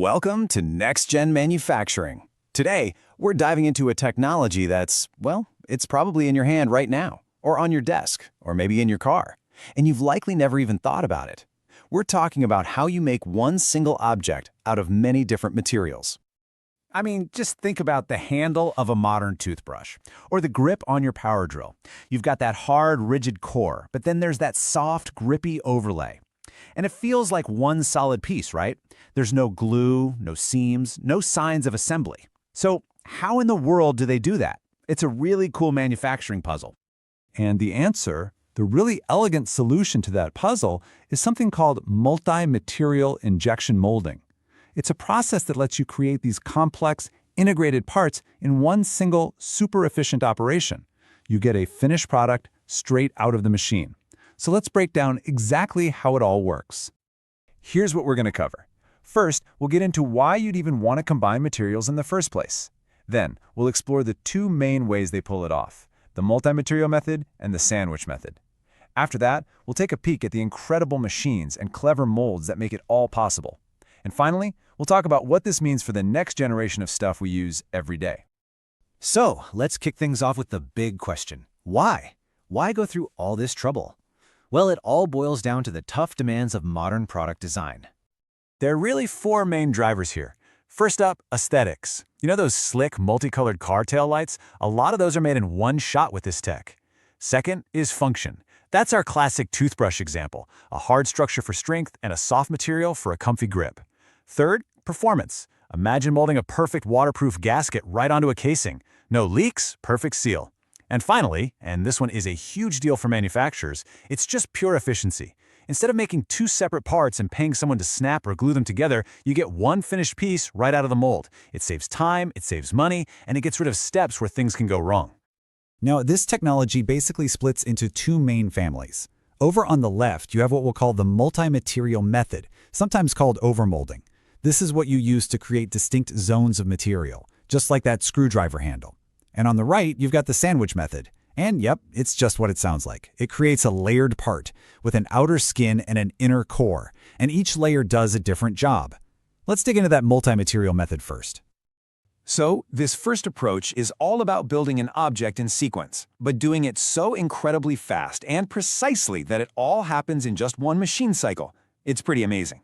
Welcome to Next Gen Manufacturing. Today, we're diving into a technology that's, well, it's probably in your hand right now, or on your desk, or maybe in your car, and you've likely never even thought about it. We're talking about how you make one single object out of many different materials. I mean, just think about the handle of a modern toothbrush, or the grip on your power drill. You've got that hard, rigid core, but then there's that soft, grippy overlay. And it feels like one solid piece, right? There's no glue, no seams, no signs of assembly. So how in the world do they do that? It's a really cool manufacturing puzzle. And the answer, the really elegant solution to that puzzle, is something called multi-material injection molding. It's a process that lets you create these complex, integrated parts in one single, super efficient operation. You get a finished product straight out of the machine. So let's break down exactly how it all works. Here's what we're going to cover. First, we'll get into why you'd even want to combine materials in the first place. Then, we'll explore the two main ways they pull it off, the multi-material method and the sandwich method. After that, we'll take a peek at the incredible machines and clever molds that make it all possible. And finally, we'll talk about what this means for the next generation of stuff we use every day. So, let's kick things off with the big question. Why? Why go through all this trouble? Well, it all boils down to the tough demands of modern product design. There are really four main drivers here. First up, aesthetics. You know those slick, multicolored car tail lights? A lot of those are made in one shot with this tech. Second is function. That's our classic toothbrush example, a hard structure for strength and a soft material for a comfy grip. Third, performance. Imagine molding a perfect waterproof gasket right onto a casing. No leaks, perfect seal. And finally, and this one is a huge deal for manufacturers, it's just pure efficiency. Instead of making two separate parts and paying someone to snap or glue them together, you get one finished piece right out of the mold. It saves time, it saves money, and it gets rid of steps where things can go wrong. Now, this technology basically splits into two main families. Over on the left, you have what we'll call the multi-material method, sometimes called overmolding. This is what you use to create distinct zones of material, just like that screwdriver handle. And on the right, you've got the sandwich method. And yep, it's just what it sounds like. It creates a layered part with an outer skin and an inner core, and each layer does a different job. Let's dig into that multi-material method first. So, this first approach is all about building an object in sequence, but doing it so incredibly fast and precisely that it all happens in just one machine cycle. It's pretty amazing.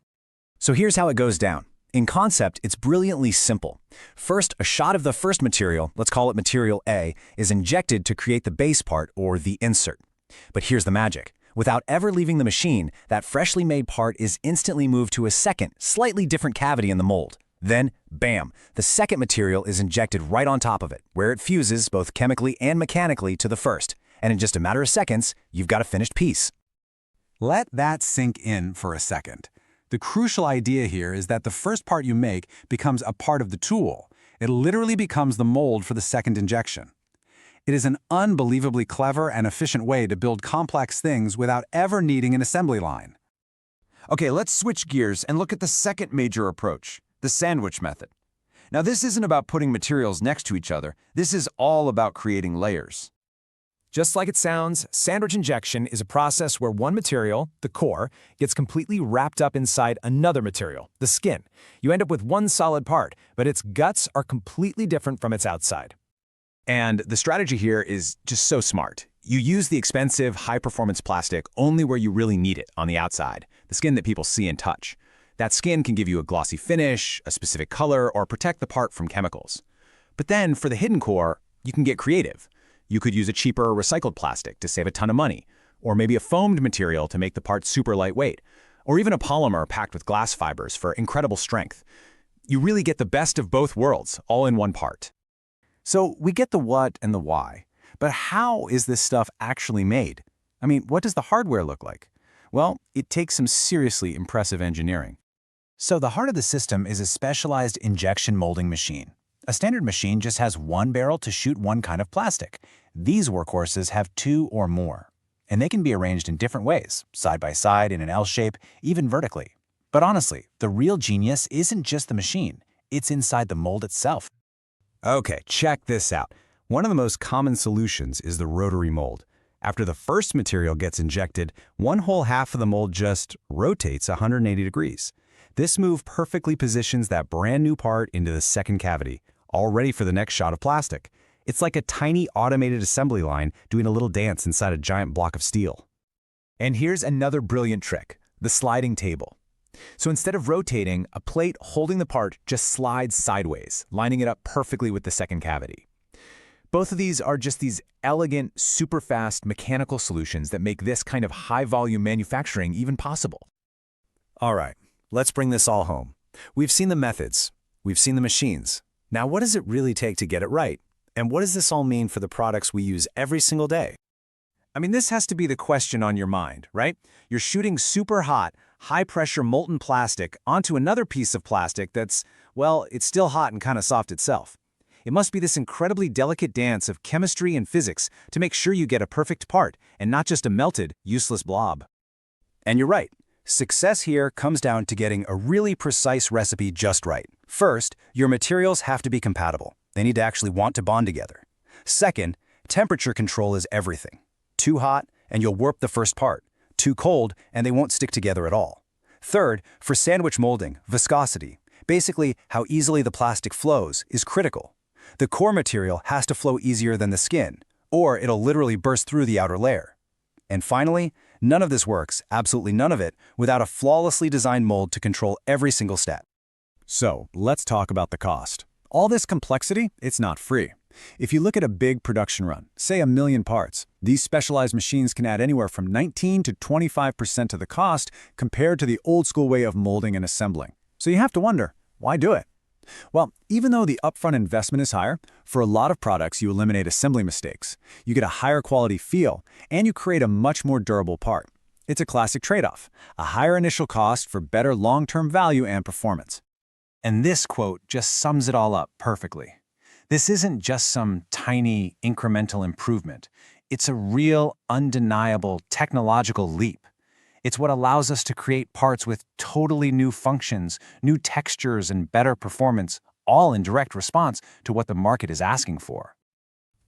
So here's how it goes down. In concept, it's brilliantly simple. First, a shot of the first material, let's call it material A, is injected to create the base part, or the insert. But here's the magic. Without ever leaving the machine, that freshly made part is instantly moved to a second, slightly different cavity in the mold. Then, bam, the second material is injected right on top of it, where it fuses both chemically and mechanically to the first. And in just a matter of seconds, you've got a finished piece. Let that sink in for a second. The crucial idea here is that the first part you make becomes a part of the tool. It literally becomes the mold for the second injection. It is an unbelievably clever and efficient way to build complex things without ever needing an assembly line. Okay, let's switch gears and look at the second major approach, the sandwich method. Now, this isn't about putting materials next to each other. This is all about creating layers. Just like it sounds, sandwich injection is a process where one material, the core, gets completely wrapped up inside another material, the skin. You end up with one solid part, but its guts are completely different from its outside. And the strategy here is just so smart. You use the expensive, high-performance plastic only where you really need it, on the outside, the skin that people see and touch. That skin can give you a glossy finish, a specific color, or protect the part from chemicals. But then, for the hidden core, you can get creative. You could use a cheaper recycled plastic to save a ton of money, or maybe a foamed material to make the part super lightweight, or even a polymer packed with glass fibers for incredible strength. You really get the best of both worlds, all in one part. So we get the what and the why, but how is this stuff actually made? I mean, what does the hardware look like? Well, it takes some seriously impressive engineering. So the heart of the system is a specialized injection molding machine. A standard machine just has one barrel to shoot one kind of plastic. These workhorses have two or more, and they can be arranged in different ways, side by side in an L shape, even vertically. But honestly, the real genius isn't just the machine, it's inside the mold itself. Okay, check this out. One of the most common solutions is the rotary mold. After the first material gets injected, one whole half of the mold just rotates 180 degrees. This move perfectly positions that brand new part into the second cavity, all ready for the next shot of plastic. It's like a tiny automated assembly line doing a little dance inside a giant block of steel. And here's another brilliant trick, the sliding table. So instead of rotating, a plate holding the part just slides sideways, lining it up perfectly with the second cavity. Both of these are just these elegant, super fast mechanical solutions that make this kind of high-volume manufacturing even possible. All right, let's bring this all home. We've seen the methods, we've seen the machines. Now, what does it really take to get it right? And what does this all mean for the products we use every single day? I mean, this has to be the question on your mind, right? You're shooting super hot, high-pressure molten plastic onto another piece of plastic that's, well, it's still hot and kind of soft itself. It must be this incredibly delicate dance of chemistry and physics to make sure you get a perfect part and not just a melted, useless blob. And you're right. Success here comes down to getting a really precise recipe just right. First, your materials have to be compatible. They need to actually want to bond together. Second, temperature control is everything. Too hot, and you'll warp the first part. Too cold, and they won't stick together at all. Third, for sandwich molding, viscosity, basically how easily the plastic flows, is critical. The core material has to flow easier than the skin, or it'll literally burst through the outer layer. And finally, none of this works, absolutely none of it, without a flawlessly designed mold to control every single step. So, let's talk about the cost. All this complexity, it's not free. If you look at a big production run, say 1 million parts, these specialized machines can add anywhere from 19 to 25% of the cost compared to the old-school way of molding and assembling. So you have to wonder, why do it? Well, even though the upfront investment is higher, for a lot of products you eliminate assembly mistakes, you get a higher quality feel, and you create a much more durable part. It's a classic trade-off, a higher initial cost for better long-term value and performance. And this quote just sums it all up perfectly. This isn't just some tiny incremental improvement. It's a real, undeniable technological leap. It's what allows us to create parts with totally new functions, new textures, and better performance, all in direct response to what the market is asking for.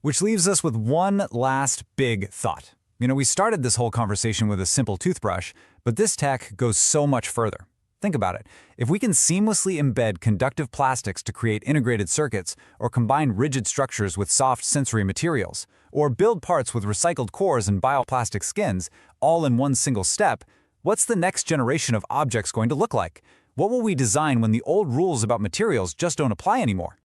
Which leaves us with one last big thought. We started this whole conversation with a simple toothbrush, but this tech goes so much further. Think about it. If we can seamlessly embed conductive plastics to create integrated circuits, or combine rigid structures with soft sensory materials, or build parts with recycled cores and bioplastic skins, all in one single step, what's the next generation of objects going to look like? What will we design when the old rules about materials just don't apply anymore?